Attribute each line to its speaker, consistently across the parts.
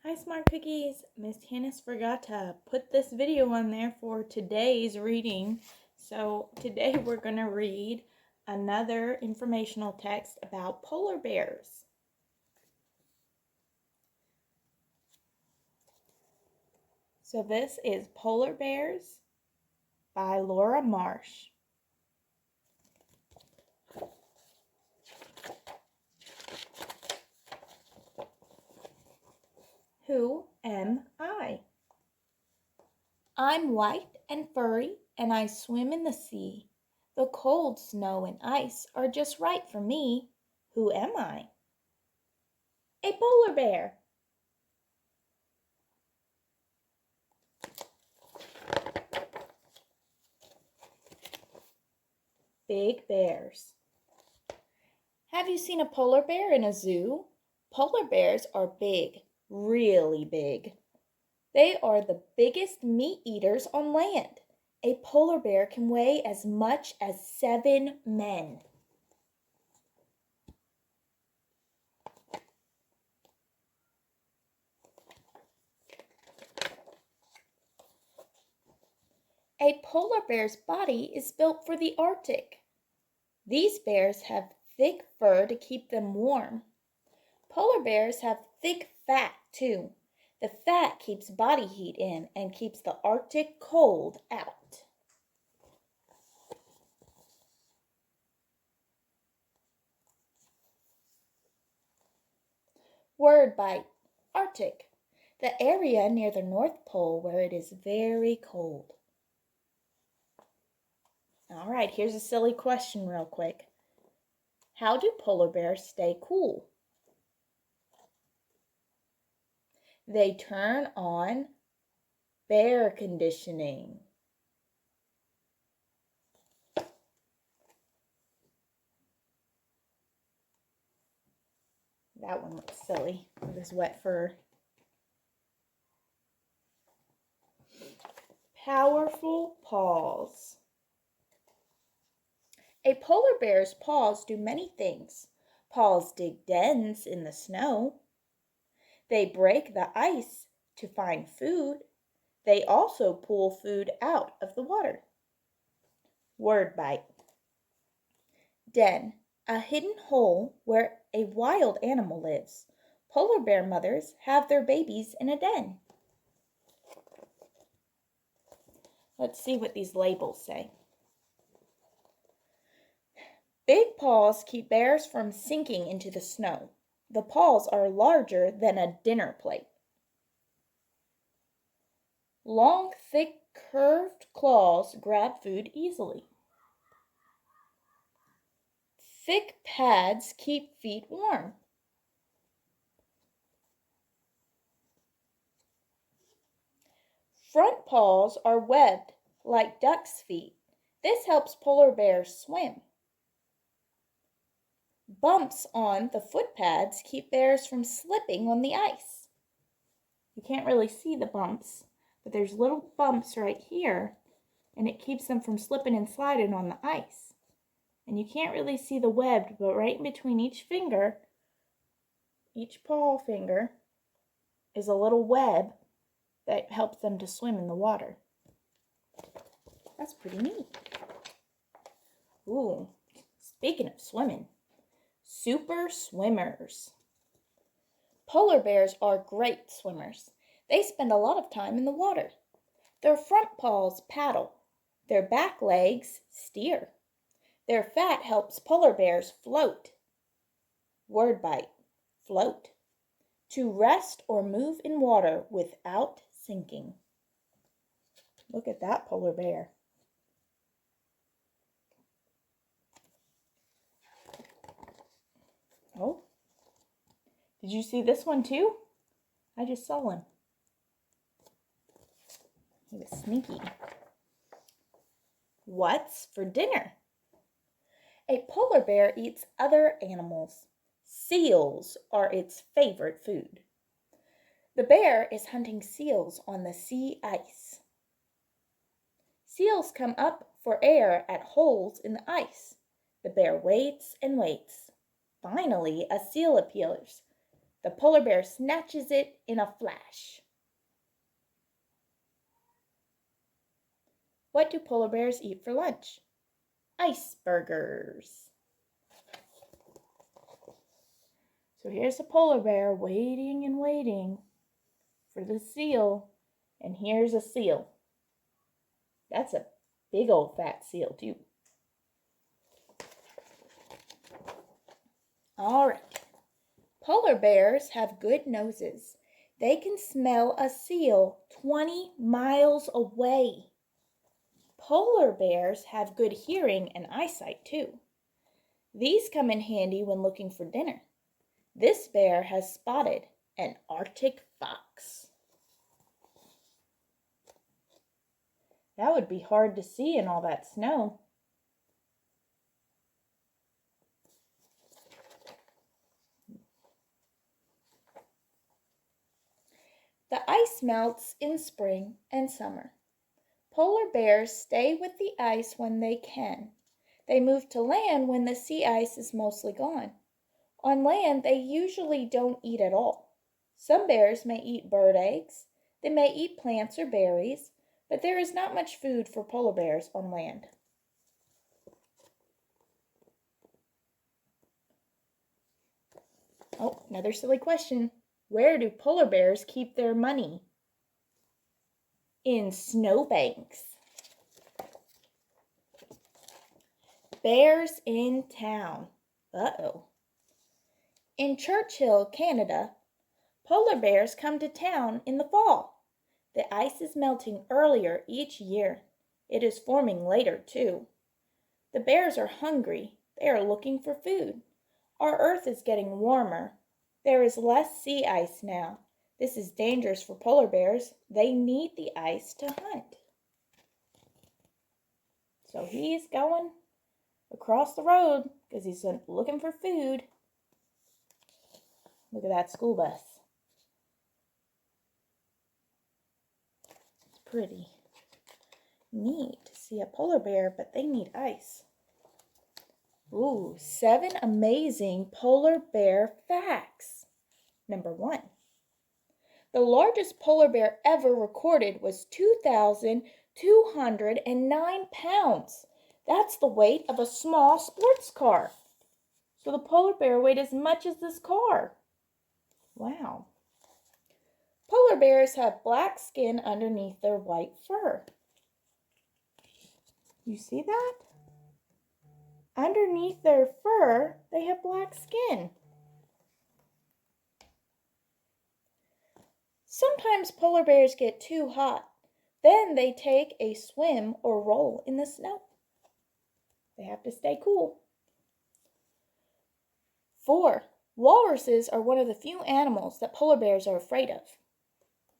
Speaker 1: Hi Smart Cookies! Miss Candace forgot to put this video on there for today's reading. So today we're going to read another informational text about polar bears. So this is Polar Bears by Laura Marsh. Who am I? I'm white and furry, and I swim in the sea. The cold snow and ice are just right for me. Who am I? A polar bear. Big bears. Have you seen a polar bear in a zoo? Polar bears are big, really big. They are the biggest meat eaters on land. A polar bear can weigh as much as 7 men. A polar bear's body is built for the Arctic. These bears have thick fur to keep them warm. Polar bears have thick fat too. The fat keeps body heat in and keeps the Arctic cold out. Word bite. Arctic. The area near the North Pole where it is very cold. All right, here's a silly question real quick. How do polar bears stay cool? They turn on bear conditioning. That one looks silly with his wet fur. Powerful paws. A polar bear's paws do many things. Paws dig dens in the snow. They break the ice to find food. They also pull food out of the water. Word bite. Den. A hidden hole where a wild animal lives. Polar bear mothers have their babies in a den. Let's see what these labels say. Big paws keep bears from sinking into the snow. The paws are larger than a dinner plate. Long, thick, curved claws grab food easily. Thick pads keep feet warm. Front paws are webbed like duck's feet. This helps polar bears swim. Bumps on the foot pads keep bears from slipping on the ice. You can't really see the bumps, but there's little bumps right here, and it keeps them from slipping and sliding on the ice. And you can't really see the webbed, but right in between each finger, each paw finger, is a little web that helps them to swim in the water. That's pretty neat. Ooh, speaking of swimming, super swimmers. Polar bears are great swimmers. They spend a lot of time in the water. Their front paws paddle. Their back legs steer. Their fat helps polar bears float. Word bite. Float. To rest or move in water without sinking. Look at that polar bear. Oh, did you see this one too? I just saw him. He was sneaky. What's for dinner? A polar bear eats other animals. Seals are its favorite food. The bear is hunting seals on the sea ice. Seals come up for air at holes in the ice. The bear waits and waits. Finally, a seal appears. The polar bear snatches it in a flash. What do polar bears eat for lunch? Icebergers. So here's a polar bear waiting and waiting for the seal. And here's a seal. That's a big old fat seal too. All right. Polar bears have good noses. They can smell a seal 20 miles away. Polar bears have good hearing and eyesight too. These come in handy when looking for dinner. This bear has spotted an Arctic fox. That would be hard to see in all that snow. The ice melts in spring and summer. Polar bears stay with the ice when they can. They move to land when the sea ice is mostly gone. On land, they usually don't eat at all. Some bears may eat bird eggs. They may eat plants or berries, but there is not much food for polar bears on land. Oh, another silly question. Where do polar bears keep their money? In snowbanks. Bears in town. Uh-oh. In Churchill, Canada, polar bears come to town in the fall. The ice is melting earlier each year. It is forming later, too. The bears are hungry. They are looking for food. Our earth is getting warmer. There is less sea ice now. This is dangerous for polar bears. They need the ice to hunt. So he's going across the road because he's looking for food. Look at that school bus. It's pretty neat to see a polar bear, but they need ice. Ooh, 7 amazing polar bear facts. Number 1. The largest polar bear ever recorded was 2,209 pounds. That's the weight of a small sports car. So the polar bear weighed as much as this car. Wow. Polar bears have black skin underneath their white fur. You see that? Underneath their fur, they have black skin. Sometimes polar bears get too hot. Then they take a swim or roll in the snow. They have to stay cool. 4. Walruses are one of the few animals that polar bears are afraid of.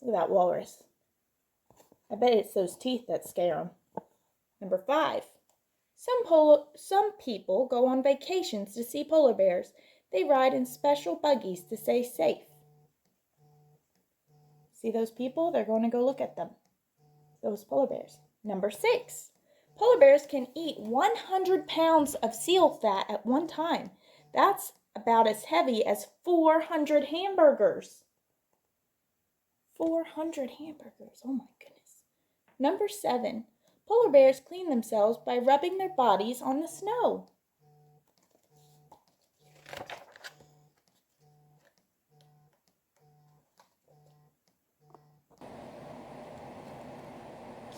Speaker 1: Look at that walrus. I bet it's those teeth that scare them. Number 5. Some people go on vacations to see polar bears. They ride in special buggies to stay safe. See those people? They're going to go look at them. Those polar bears. Number 6. Polar bears can eat 100 pounds of seal fat at one time. That's about as heavy as 400 hamburgers. 400 hamburgers. Oh my goodness. Number 7. Polar bears clean themselves by rubbing their bodies on the snow.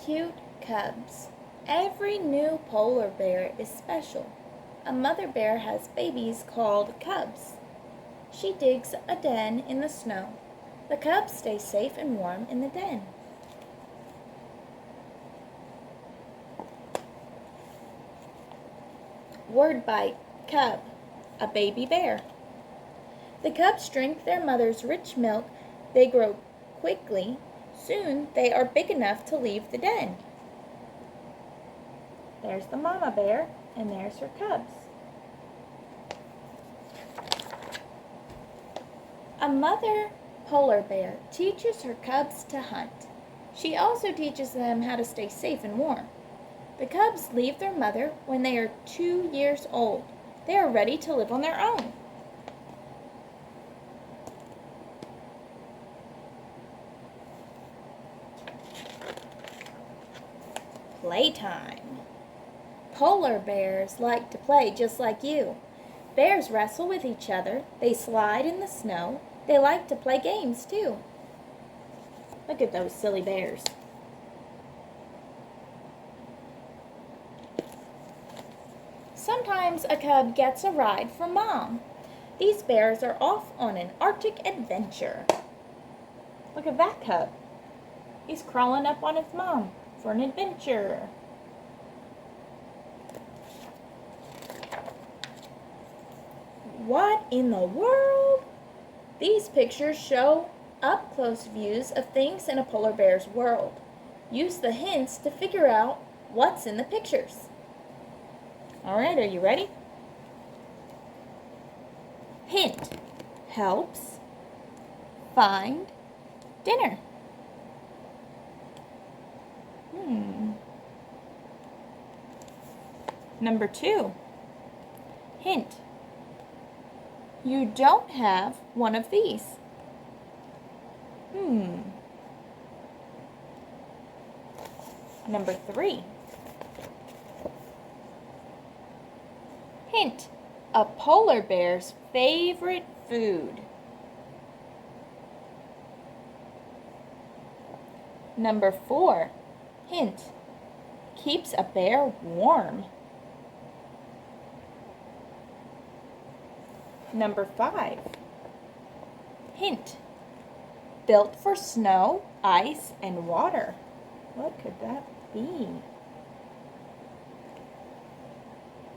Speaker 1: Cute cubs. Every new polar bear is special. A mother bear has babies called cubs. She digs a den in the snow. The cubs stay safe and warm in the den. Word bite, cub, a baby bear. The cubs drink their mother's rich milk. They grow quickly. Soon they are big enough to leave the den. There's the mama bear, and there's her cubs. A mother polar bear teaches her cubs to hunt. She also teaches them how to stay safe and warm. The cubs leave their mother when they are 2 years old. They are ready to live on their own. Playtime. Polar bears like to play just like you. Bears wrestle with each other. They slide in the snow. They like to play games too. Look at those silly bears. Sometimes a cub gets a ride from Mom. These bears are off on an Arctic adventure. Look at that cub. He's crawling up on his mom for an adventure. What in the world? These pictures show up-close views of things in a polar bear's world. Use the hints to figure out what's in the pictures. All right, are you ready? Hint: helps find dinner. Number 2. Hint: you don't have one of these. Number 3. Hint: a polar bear's favorite food. Number 4. Hint: keeps a bear warm. Number 5. Hint: built for snow, ice, and water. What could that be?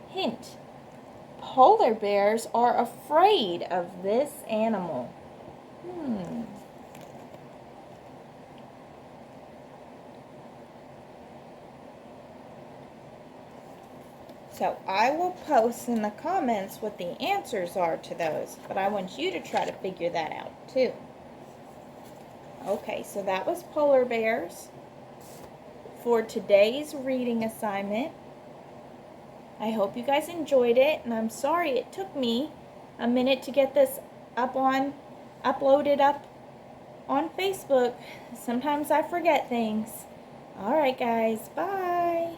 Speaker 1: Hint: polar bears are afraid of this animal. So I will post in the comments what the answers are to those, but I want you to try to figure that out too. Okay, so that was polar bears for today's reading assignment. I hope you guys enjoyed it, and I'm sorry it took me a minute to get this uploaded up on Facebook. Sometimes I forget things. All right, guys, bye.